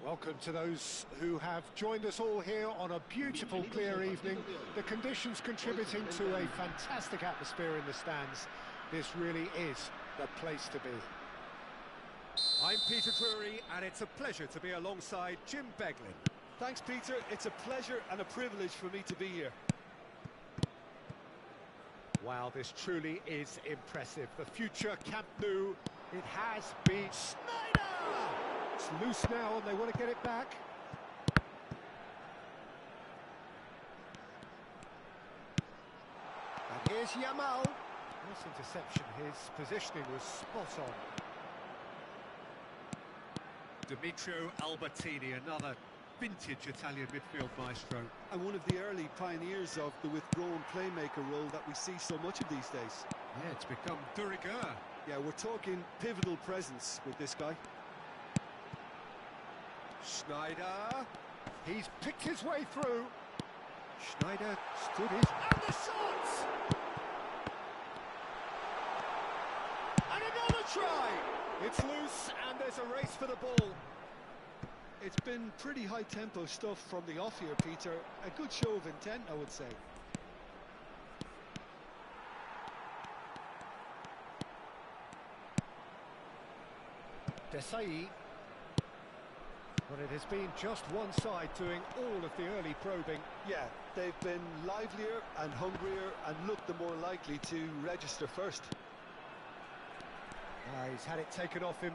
Welcome to those who have joined us all here on a beautiful, clear evening. The conditions contributing to a fantastic atmosphere in the stands. This really is the place to be. I'm Peter Drury, and it's a pleasure to be alongside Jim Beglin. Thanks, Peter. It's a pleasure and a privilege for me to be here. Wow, this truly is impressive. The future Camp Nou, it has been... Snyder! It's loose now and they want to get it back. And here's Yamal. Nice interception, his positioning was spot on. Dimitro Albertini, another vintage Italian midfield maestro. And one of the early pioneers of the withdrawn playmaker role that we see so much of these days. Yeah, it's become de rigueur. Yeah, we're talking pivotal presence with this guy. Schneider, he's picked his way through. Schneider stood his... And the shots! And another try! It's loose and there's a race for the ball. It's been pretty high-tempo stuff from the off here, Peter. A good show of intent, I would say. Desai. But it has been just one side doing all of the early probing. Yeah, they've been livelier and hungrier and looked the more likely to register first. He's had it taken off him.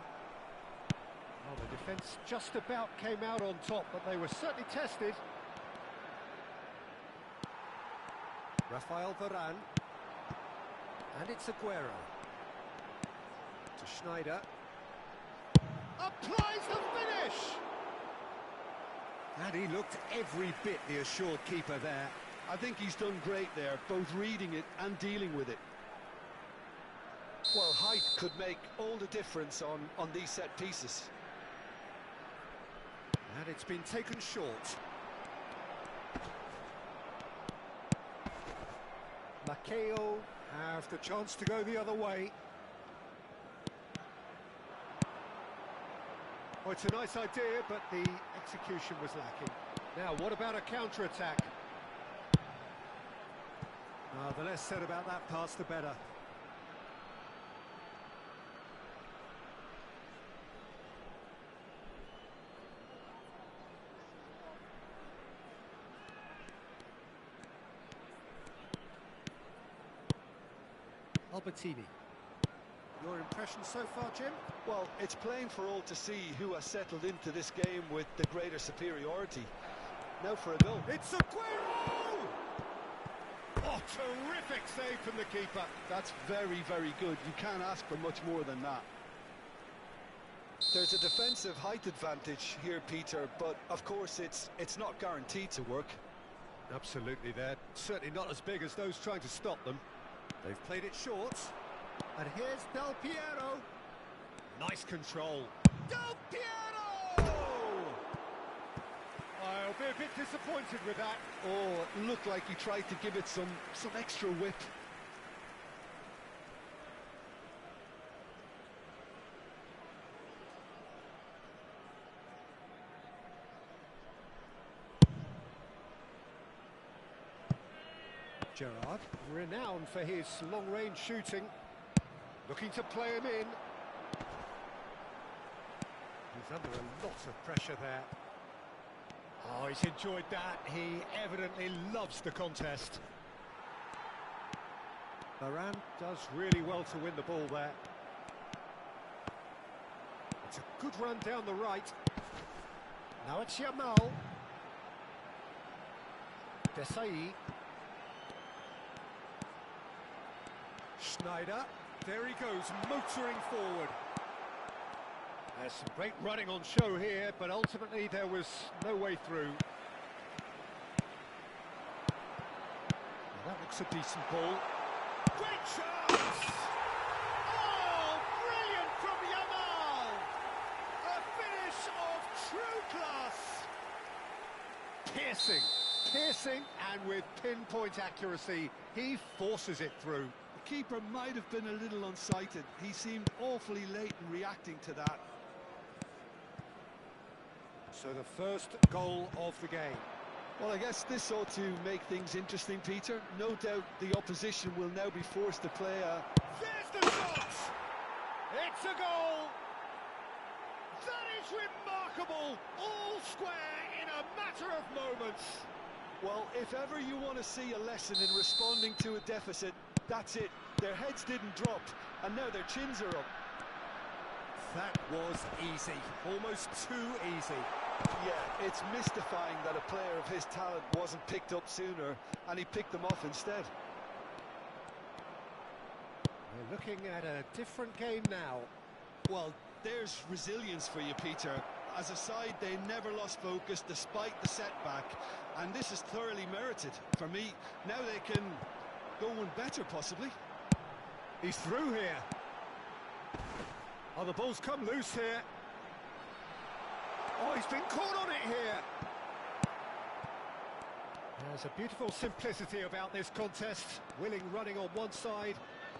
Well, the defence just about came out on top, but they were certainly tested. Rafael Varane. And it's Aguero. To Schneider. Applies the finish! And he looked every bit the assured keeper there. I think he's done great there, both reading it and dealing with it. Well, height could make all the difference on these set pieces. And it's been taken short. Macedo have the chance to go the other way. Oh, it's a nice idea, but the execution was lacking. Now, what about a counter-attack? The less said about that pass, the better. Albertini. Your impression so far, Jim? Well, it's plain for all to see who has settled into this game with the greater superiority. Now for a goal. It's Aguero! Oh, terrific save from the keeper. That's very, very good. You can't ask for much more than that. There's a defensive height advantage here, Peter, but of course it's not guaranteed to work. Absolutely, they're certainly not as big as those trying to stop them. They've played it short. And here's Del Piero. Nice control. Del Piero! I'll be a bit disappointed with that. Oh, it looked like he tried to give it some extra whip. Gerrard, renowned for his long-range shooting. Looking to play him in. He's under a lot of pressure there. Oh, he's enjoyed that. He evidently loves the contest. Varane does really well to win the ball there. It's a good run down the right. Now it's Yamal. Desai. Schneider. There he goes, motoring forward. There's some great running on show here, but ultimately there was no way through. Well, that looks a decent ball. Great chance! Oh, brilliant from Yamal! A finish of true class! Piercing, and with pinpoint accuracy, he forces it through. Keeper might have been a little unsighted. He seemed awfully late in reacting to that. So the first goal of the game. Well, I guess this ought to make things interesting, Peter. No doubt the opposition will now be forced to play a... There's the shot! It's a goal! That is remarkable! All square in a matter of moments. Well, if ever you want to see a lesson in responding to a deficit, that's it. Their heads didn't drop, and now their chins are up. That was easy, almost too easy. Yeah, it's mystifying that a player of his talent wasn't picked up sooner, and he picked them off instead. We're looking at a different game now. Well, there's resilience for you, Peter. As a side, they never lost focus despite the setback, and this is thoroughly merited. For me, now they can go one better, possibly. He's through here. Oh, the ball's come loose here. Oh, he's been caught on it here. There's a beautiful simplicity about this contest. Willing running on one side,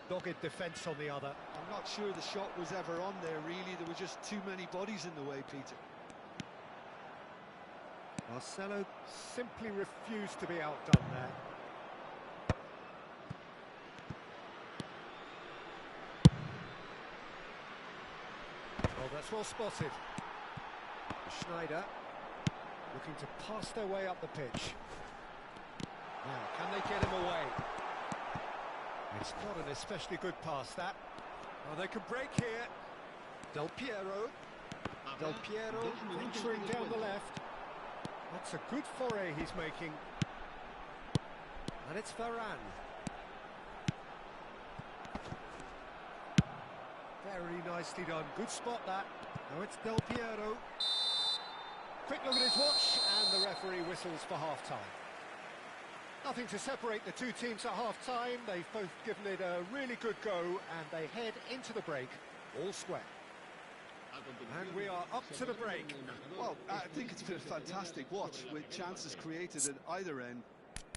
dogged defence on the other. I'm not sure the shot was ever on there, really. There were just too many bodies in the way, Peter. Macedo simply refused to be outdone there. Oh, that's well spotted. Schneider looking to pass their way up the pitch. Now, can they get him away? It's not an especially good pass, that. Oh, they could break here. Del Piero venturing down the left. That's a good foray he's making. And it's Varane. Very nicely done. Good spot, that. Now it's Del Piero. Quick look at his watch, and the referee whistles for half-time. Nothing to separate the two teams at half-time. They've both given it a really good go, and they head into the break all square. And we are up to the break. Well, I think it's been a fantastic watch, with chances created at either end.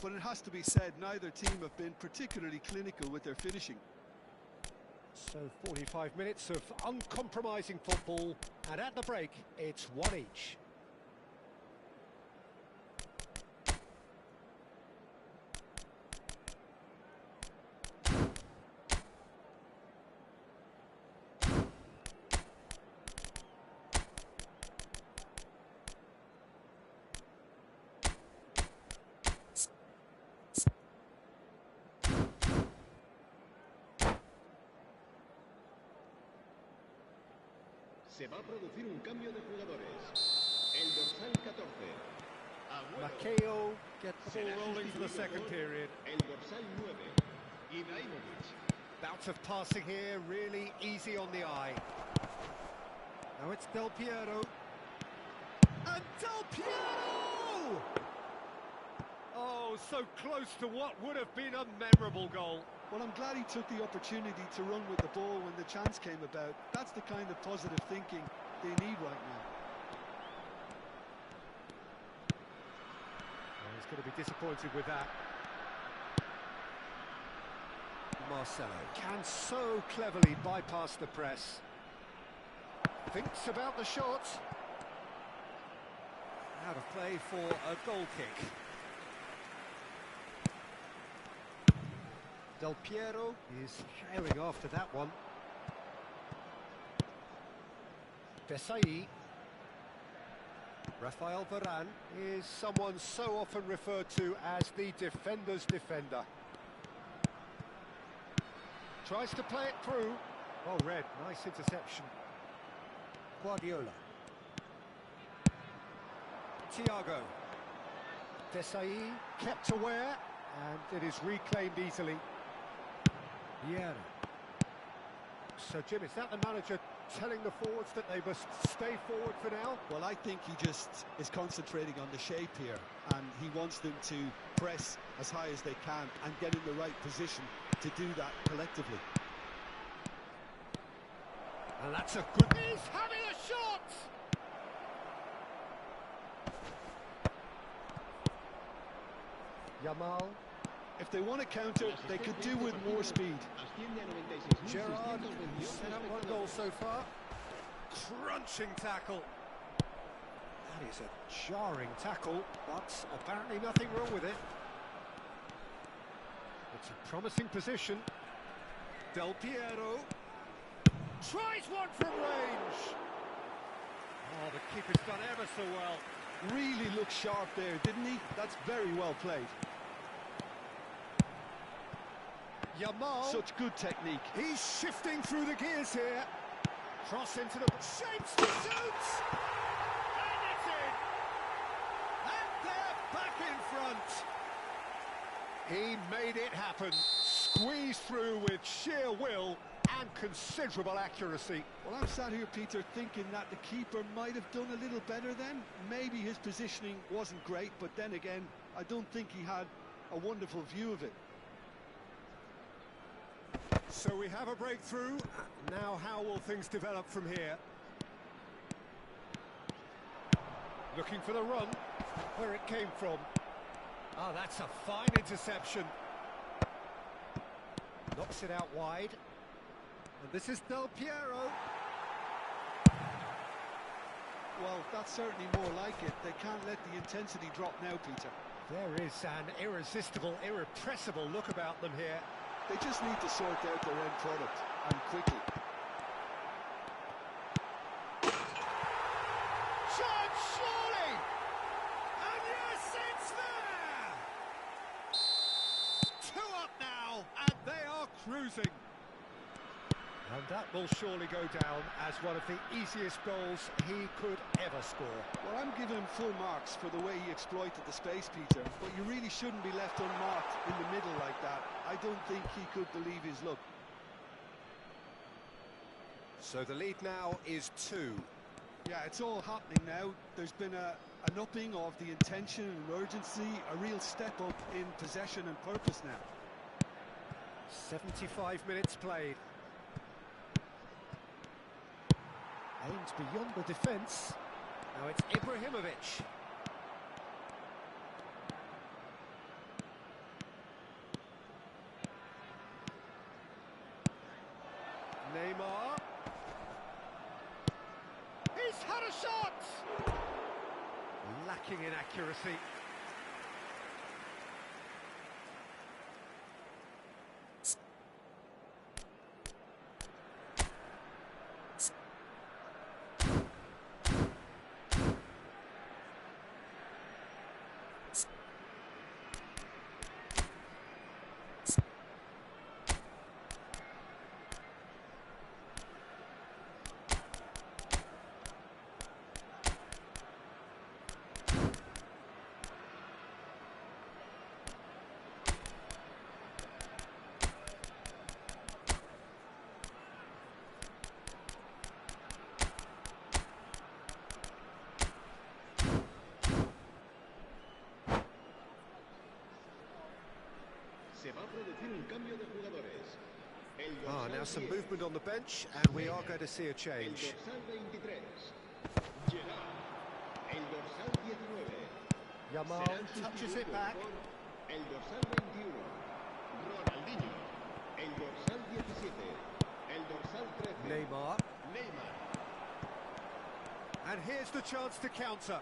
But it has to be said, neither team have been particularly clinical with their finishing. So 45 minutes of uncompromising football, and at the break, it's one each. Se va a producir un cambio de jugadores. El dorsal 14. Macedo gets the ball rolling for the second period. El dorsal 9. Ibrahimovic. Bout of passing here, really easy on the eye. Now it's Del Piero. And Del Piero! Oh, so close to what would have been a memorable goal. Well, I'm glad he took the opportunity to run with the ball when the chance came about. That's the kind of positive thinking they need right now. Well, he's going to be disappointed with that. Marcelo can so cleverly bypass the press. Thinks about the shot. Out of play for a goal kick. Del Piero is carrying after that one. Desai. Rafael Varane is someone so often referred to as the defender's defender. Tries to play it through. Well read, nice interception. Guardiola. Thiago. Desai kept aware, and it is reclaimed easily. Yeah. So, Jim, is that the manager telling the forwards that they must stay forward for now? Well, I think he just is concentrating on the shape here, and he wants them to press as high as they can and get in the right position to do that collectively. And that's a good... He's having a shot! Yamal. If they want to counter, they could do with more speed. Gerrard set up one goal so far. Crunching tackle. That is a jarring tackle, but apparently nothing wrong with it. It's a promising position. Del Piero tries one from range. Oh, the keeper's done ever so well. Really looked sharp there, didn't he? That's very well played. Yamal. Such good technique. He's shifting through the gears here. Cross into the shapes to shoot. And it's in. And they're back in front. He made it happen. Squeezed through with sheer will and considerable accuracy. Well, I'm sat here, Peter, thinking that the keeper might have done a little better then. Maybe his positioning wasn't great, but then again, I don't think he had a wonderful view of it. So we have a breakthrough. Now how will things develop from here? Looking for the run, where it came from. Oh, that's a fine interception. Knocks it out wide. And this is Del Piero. Well, that's certainly more like it. They can't let the intensity drop now, Peter. There is an irresistible, irrepressible look about them here. They just need to sort out their end product, and quickly. Chance, surely! And yes, it's there! 2 up now, and they are cruising. And that will surely go down as one of the easiest goals he could ever score. Well, I'm giving him full marks for the way he exploited the space, Peter, but you really shouldn't be left unmarked in the middle like that. I don't think he could believe his luck. So the lead now is 2. Yeah, it's all happening now. There's been an upping of the intention and urgency, a real step up in possession and purpose now. 75 minutes played. Aims beyond the defence. Now it's Ibrahimovic. Neymar. He's had a shot! Lacking in accuracy. Se va a producir un cambio de jugadores. Now some movement on the bench, and we are going to see a change. El dorsal 23. Gerard. El dorsal 19. Yamal touches it back. El dorsal 21. Ronaldinho. El dorsal 17. El dorsal 13. Neymar. Neymar. And here's the chance to counter.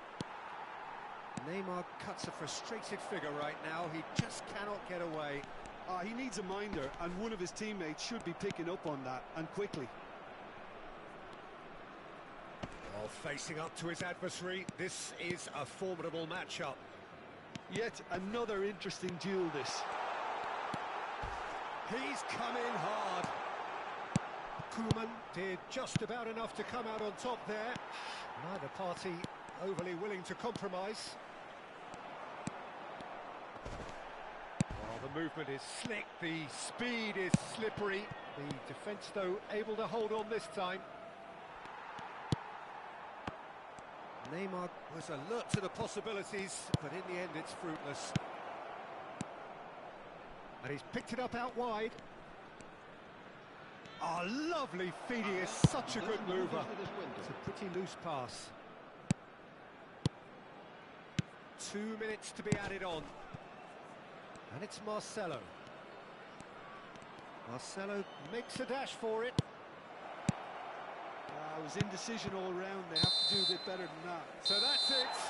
Neymar cuts a frustrated figure right now. He just cannot get away. He needs a minder, and one of his teammates should be picking up on that, and quickly. Well, facing up to his adversary, this is a formidable matchup. Yet another interesting duel, this. He's come in hard. Koeman did just about enough to come out on top there. Neither party overly willing to compromise. The movement is slick, the speed is slippery. The defence, though, able to hold on this time. Neymar was alert to the possibilities, but in the end it's fruitless. And he's picked it up out wide. Oh, lovely feeding, is such a good mover. It's a pretty loose pass. 2 minutes to be added on. And it's Marcelo. Marcelo makes a dash for it. It was indecision all round. They have to do a bit better than that. So that's it.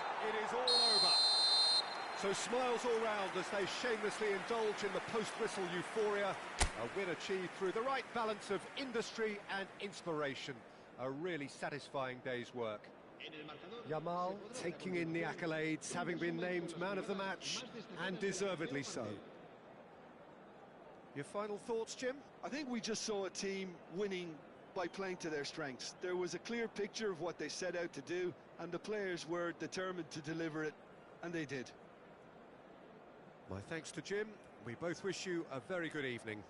So smiles all round as they shamelessly indulge in the post-whistle euphoria. A win achieved through the right balance of industry and inspiration. A really satisfying day's work. Yamal taking in the accolades, having been named man of the match, and deservedly so. Your final thoughts, Jim? I think we just saw a team winning by playing to their strengths. There was a clear picture of what they set out to do, and the players were determined to deliver it, and they did. My thanks to Jim. We both wish you a very good evening.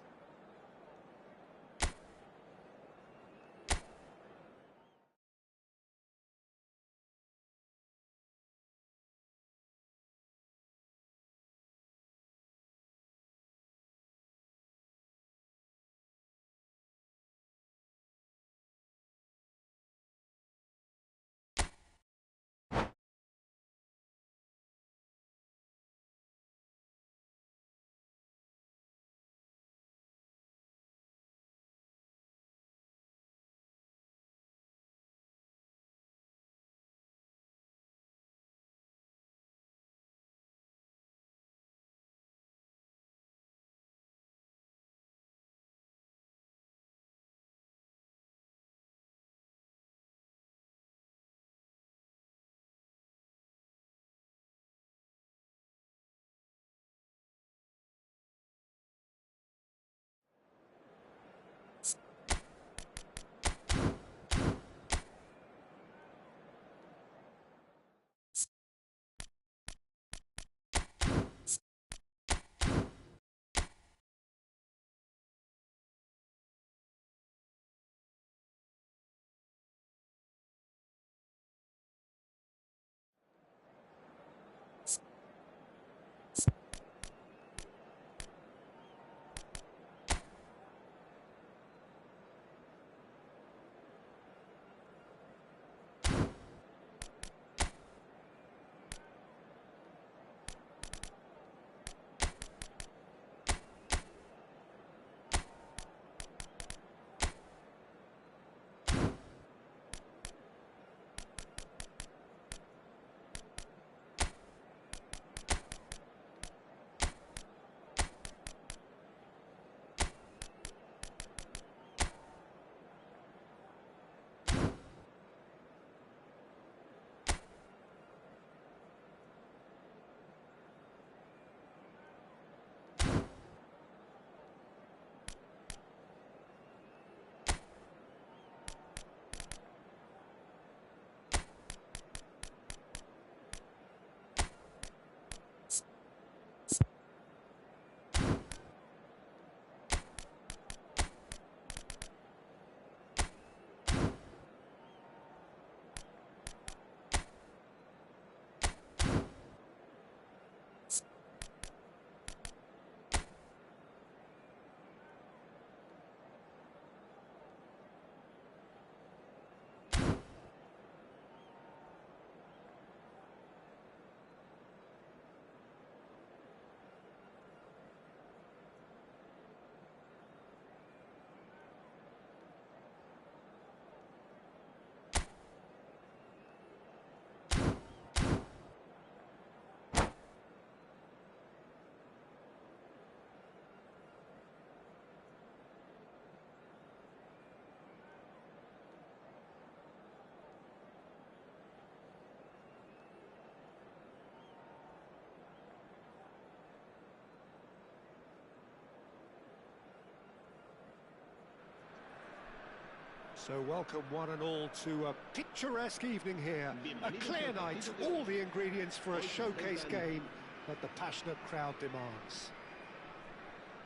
So welcome one and all to a picturesque evening here. A clear night, all the ingredients for a showcase game that the passionate crowd demands.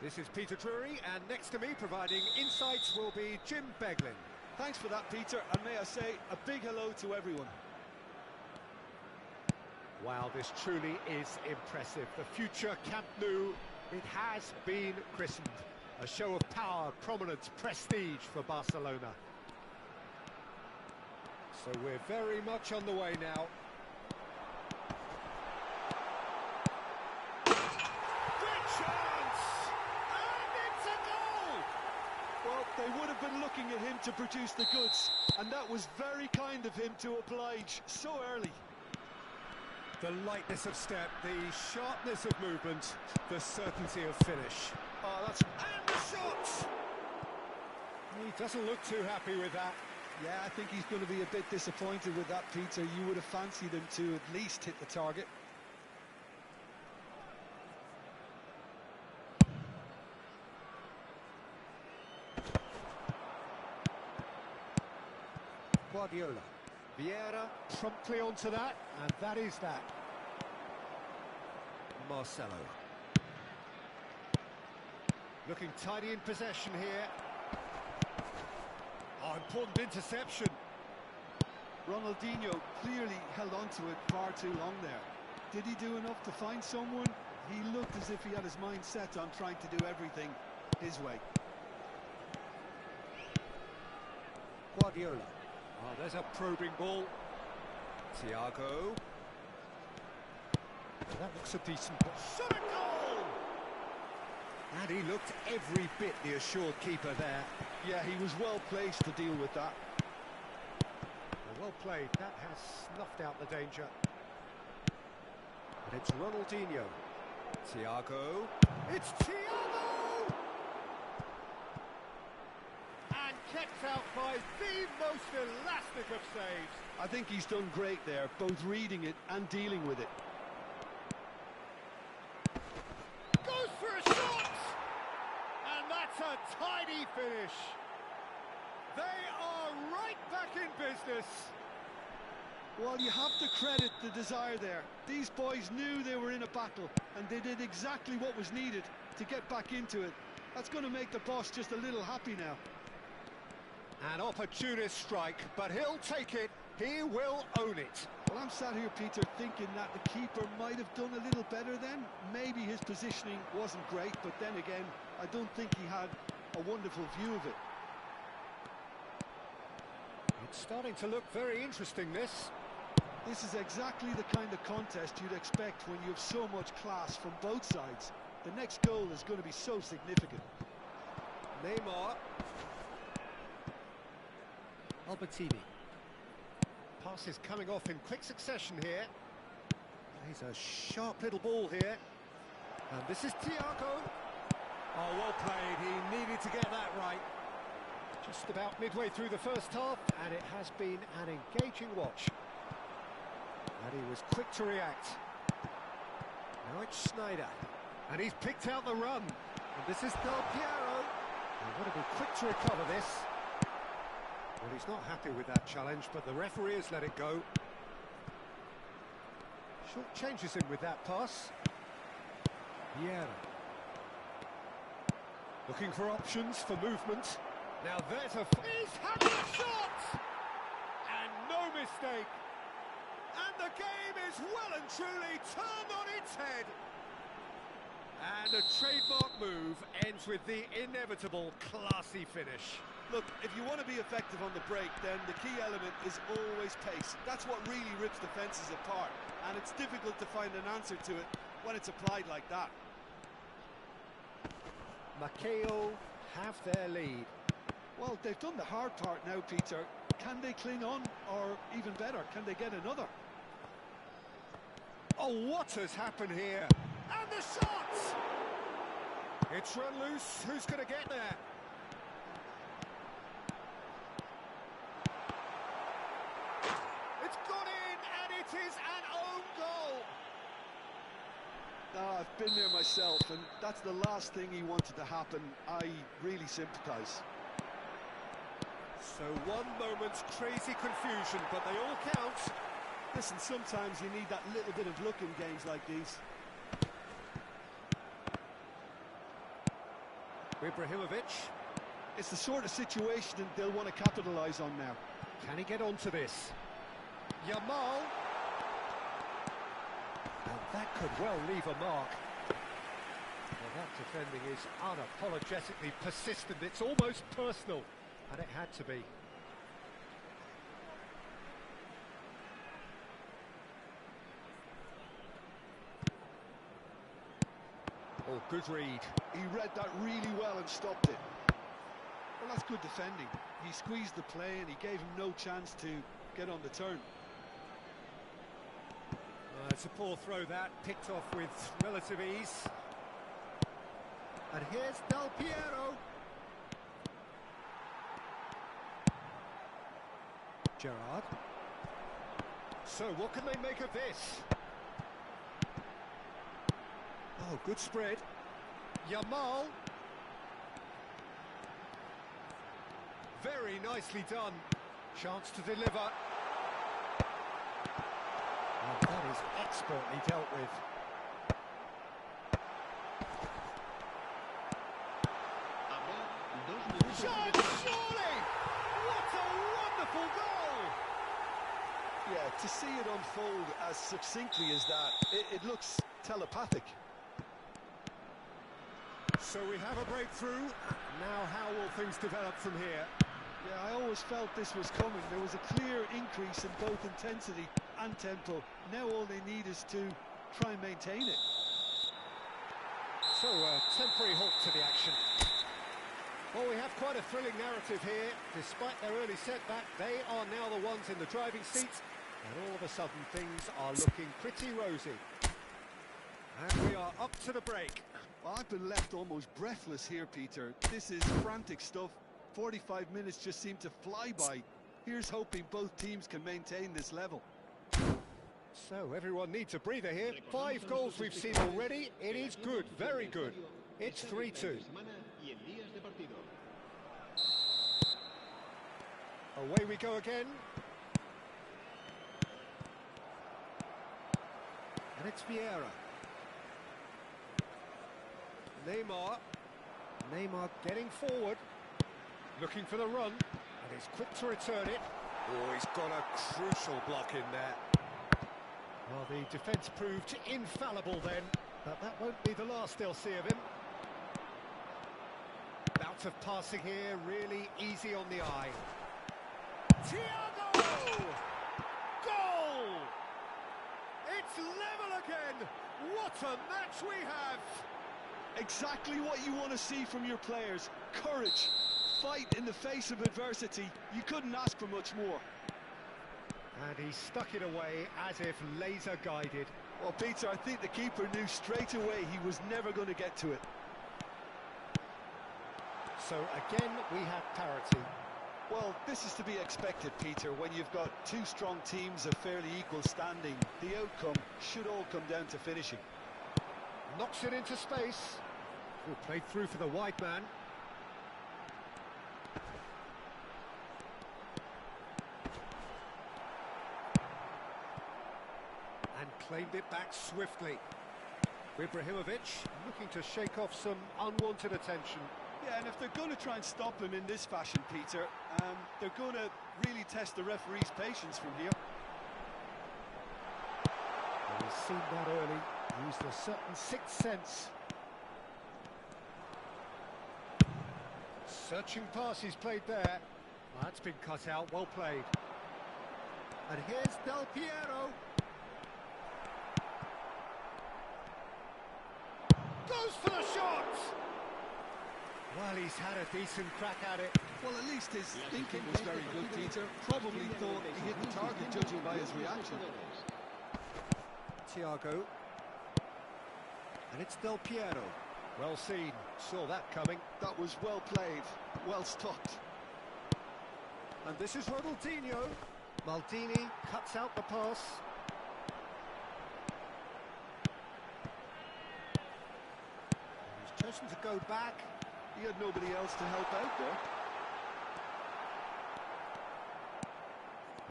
This is Peter Drury, and next to me providing insights will be Jim Beglin. Thanks for that, Peter, and may I say a big hello to everyone. Wow, this truly is impressive. The future Camp Nou, it has been christened. A show of power, prominence, prestige for Barcelona. So we're very much on the way now. Good chance! And it's a goal! Well, they would have been looking at him to produce the goods, and that was very kind of him to oblige so early. The lightness of step, the sharpness of movement, the certainty of finish. Oh, that's... And the shot! He doesn't look too happy with that. Yeah, I think he's going to be a bit disappointed with that, Peter. You would have fancied him to at least hit the target. Guardiola. Vieira promptly onto that, and that is that. Marcelo. Looking tidy in possession here. Oh, important interception. Ronaldinho clearly held on to it far too long there. Did he do enough to find someone? He looked as if he had his mind set on trying to do everything his way. Guardiola. Oh, there's a probing ball. Thiago. Well, that looks a decent ball. Shot a goal! And he looked every bit the assured keeper there. Yeah, he was well placed to deal with that. Well played. That has snuffed out the danger. And it's Ronaldinho. Thiago. It's Thiago! And kept out by the most elastic of saves. I think he's done great there, both reading it and dealing with it. Goes for a shot! And that's a tidy finish. They are right back in business. Well, you have to credit the desire there. These boys knew they were in a battle, and they did exactly what was needed to get back into it. That's going to make the boss just a little happy now. An opportunist strike, but he'll take it. He will own it. Well, I'm sat here, Peter, thinking that the keeper might have done a little better then. Maybe his positioning wasn't great, but then again, I don't think he had a wonderful view of it. It's starting to look very interesting, this. This is exactly the kind of contest you'd expect when you have so much class from both sides. The next goal is going to be so significant. Neymar. Albertini. Pass is coming off in quick succession here. He's a sharp little ball here. And this is Thiago. Oh, well played. He needed to get that right. Just about midway through the first half, and it has been an engaging watch. And he was quick to react. Now it's Schneider. And he's picked out the run. And this is Del Piero. He would have been quick to recover this. Well, he's not happy with that challenge, but the referee has let it go. Short changes him with that pass. Vieira. Looking for options for movement. Now there's a... He's had a shot! And no mistake. And the game is well and truly turned on its head. And a trademark move ends with the inevitable classy finish. Look, if you want to be effective on the break, then the key element is always pace. That's what really rips defences apart, and it's difficult to find an answer to it when it's applied like that. Macedo have their lead. Well, they've done the hard part now, Peter. Can they cling on, or even better, can they get another? Oh, what has happened here? And the shot! It's run loose. Who's going to get there? It's gone in, and it is an own goal. Ah, I've been there myself, and that's the last thing he wanted to happen. I really sympathise. So one moment's crazy confusion, but they all count. Listen, sometimes you need that little bit of luck in games like these. Ibrahimovic. It's the sort of situation that they'll want to capitalise on now. Can he get onto this? Yamal. And that could well leave a mark. Well, that defending is unapologetically persistent. It's almost personal. And it had to be. Oh, good read. He read that really well and stopped it. Well, that's good defending. He squeezed the play and he gave him no chance to get on the turn. As it's a poor throw that, picked off with relative ease. And here's Del Piero. Gerrard. So what can they make of this? Oh, good spread. Yamal. Very nicely done. Chance to deliver. And that is expertly dealt with. Shot, surely! What a wonderful goal! Yeah, to see it unfold as succinctly as that, it looks telepathic. So we have a breakthrough. Now how will things develop from here? Yeah, I always felt this was coming. There was a clear increase in both intensity and tempo. Now all they need is to try and maintain it. So a temporary halt to the action. Well, we have quite a thrilling narrative here. Despite their early setback, they are now the ones in the driving seat. And all of a sudden, things are looking pretty rosy. And we are up to the break. Well, I've been left almost breathless here, Peter. This is frantic stuff. 45 minutes just seem to fly by. Here's hoping both teams can maintain this level. So everyone needs a breather here. 5 goals we've seen already. It is good, very good. It's 3-2. Away we go again. And it's Vieira. Neymar getting forward. Looking for the run. And he's quick to return it. Oh, he's got a crucial block in there. Well, the defence proved infallible then. But that won't be the last they'll see of him. Bout of passing here, really easy on the eye. Thiago! Goal! It's level again! What a match we have! Exactly what you want to see from your players. Courage, fight in the face of adversity. You couldn't ask for much more. And he stuck it away as if laser guided. Well, Peter, I think the keeper knew straight away he was never going to get to it. So again, we have parity. Well, this is to be expected, Peter. When you've got two strong teams of fairly equal standing, the outcome should all come down to finishing. Knocks it into space. Oh, played through for the wide man. And claimed it back swiftly. Ibrahimovic looking to shake off some unwanted attention. Yeah, and if they're going to try and stop him in this fashion, Peter, they're going to really test the referee's patience from here. And he's seen that early, used a certain sixth sense. Searching pass he's played there. Well, that's been cut out, well played. And here's Del Piero. Goes for the shot! Well, he's had a decent crack at it. Well, at least his thinking was very good, Peter. Probably thought he hit the target, judging by his reaction. Thiago. And it's Del Piero. Well seen, saw that coming. That was well played, well stopped. And this is Ronaldinho. Maldini cuts out the pass. He's chosen to go back. He had nobody else to help out there.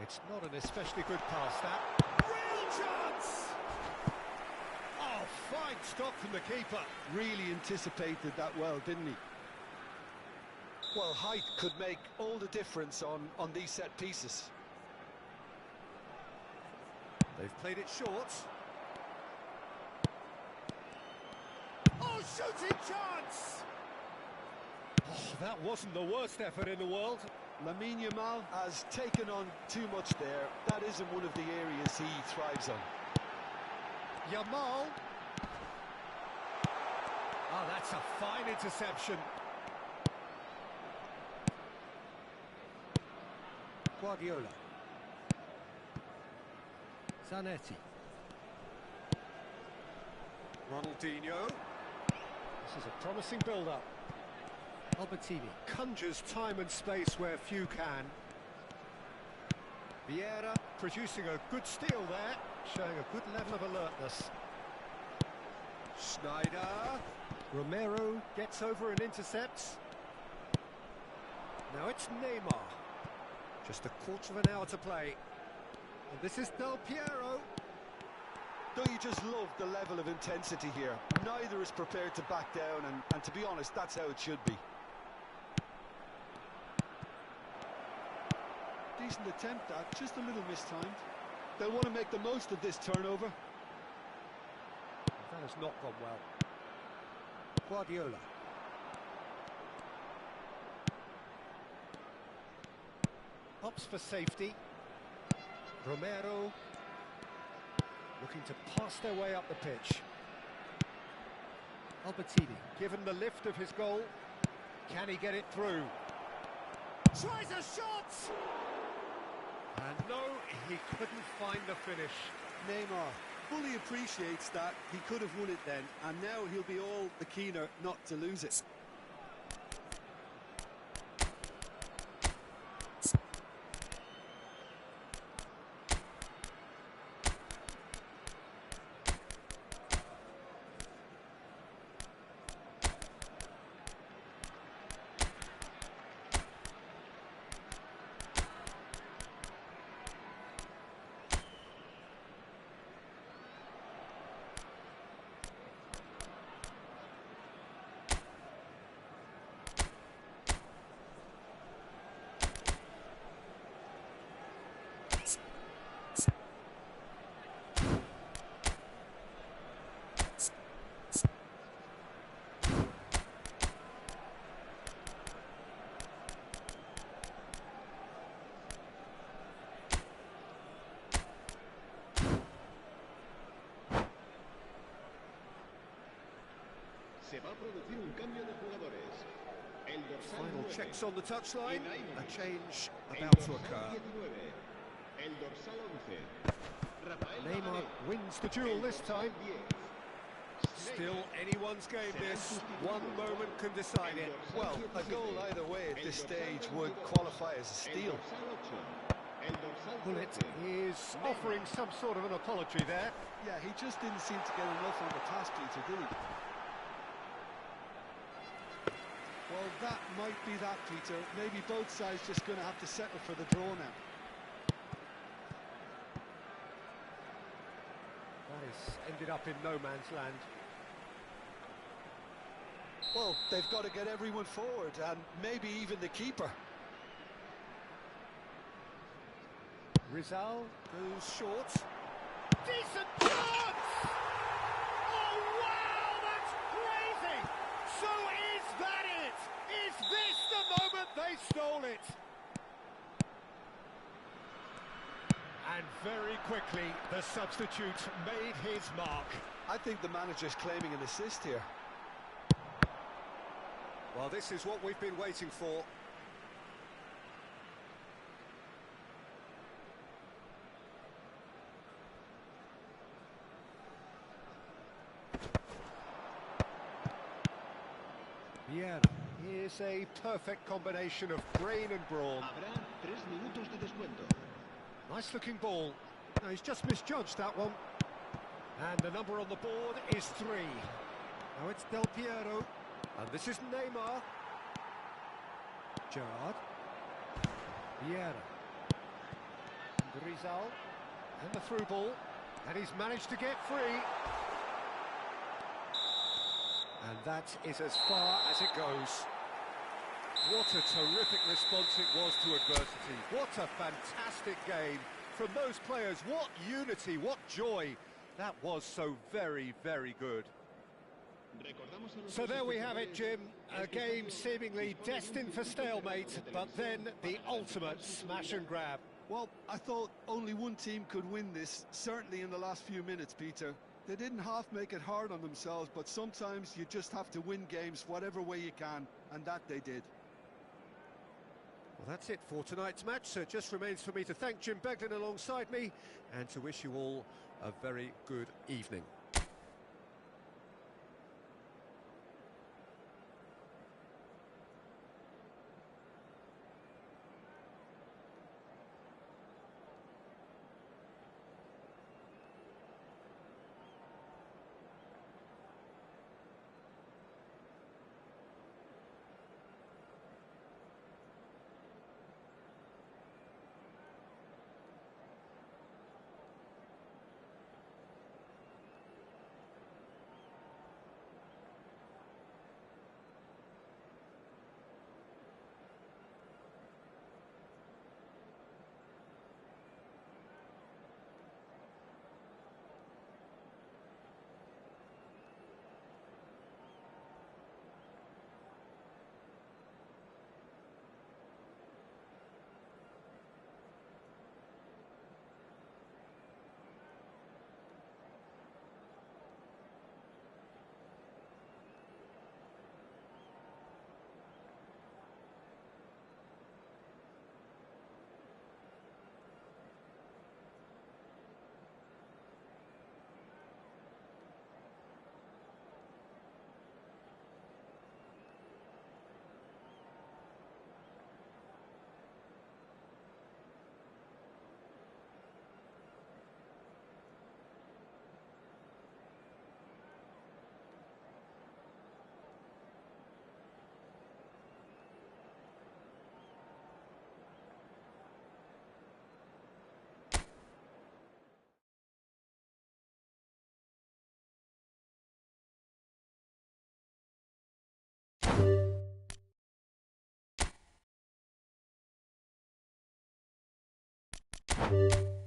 It's not an especially good pass, that. Real chance! Oh, fine stop from the keeper. Really anticipated that well, didn't he? Well, height could make all the difference on these set pieces. They've played it short. Oh, shooting chance! Oh, that wasn't the worst effort in the world. Lamine Yamal has taken on too much there. That isn't one of the areas he thrives on. Yamal. Oh, that's a fine interception. Guardiola. Zanetti. Ronaldinho. This is a promising build-up. Albertini conjures time and space where few can. Vieira producing a good steal there, showing a good level of alertness. Schneider. Romero gets over and intercepts. Now it's Neymar. Just a quarter of an hour to play. And this is Del Piero. Don't you just love the level of intensity here? Neither is prepared to back down, and to be honest, that's how it should be. Decent attempt at, just a little mistimed. They'll want to make the most of this turnover. That has not gone well. Guardiola. Opts for safety. Romero looking to pass their way up the pitch. Albertini given the lift of his goal. Can he get it through? Tries a shot! And no, he couldn't find the finish. Neymar fully appreciates that he could have won it then, and now he'll be all the keener not to lose it. Se va a producir un cambio de jugadores. El dorsal Final 9, checks on the touchline. A change el about to dorsal occur. 19, el dorsal 11. Rafael Neymar Varane, wins the duel el this dorsal time. 10. Still anyone's game this. One moment can decide it. Well, a goal either way at this stage would qualify as a steal. Bullet is offering some sort of an apology there. Yeah, he just didn't seem to get enough on the pass, Peter, did he? Well, that might be that, Peter. Maybe both sides just going to have to settle for the draw now. That has ended up in no man's land. Well, they've got to get everyone forward, and maybe even the keeper. Rizal goes short. Decent chance! Oh, wow, that's crazy! So is that it? Is this the moment they stole it? And very quickly, the substitute made his mark. I think the manager's claiming an assist here. Well, this is what we've been waiting for. Vieira. Here's a perfect combination of brain and brawn. Habrá 3 minutos de descuento. Nice looking ball. No, he's just misjudged that one. And the number on the board is 3. Now it's Del Piero. And this is Neymar. Gerrard. Vieira. Rizal. And the through ball. And he's managed to get free. And that is as far as it goes. What a terrific response it was to adversity. What a fantastic game from those players. What unity, what joy. That was so very, very good. So there we have it, Jim. A game seemingly destined for stalemate, but then the ultimate smash and grab. Well, I thought only one team could win this, certainly in the last few minutes, Peter. They didn't half make it hard on themselves, but sometimes you just have to win games whatever way you can, and that they did. Well, that's it for tonight's match, so it just remains for me to thank Jim Beglin alongside me and to wish you all a very good evening. Bye.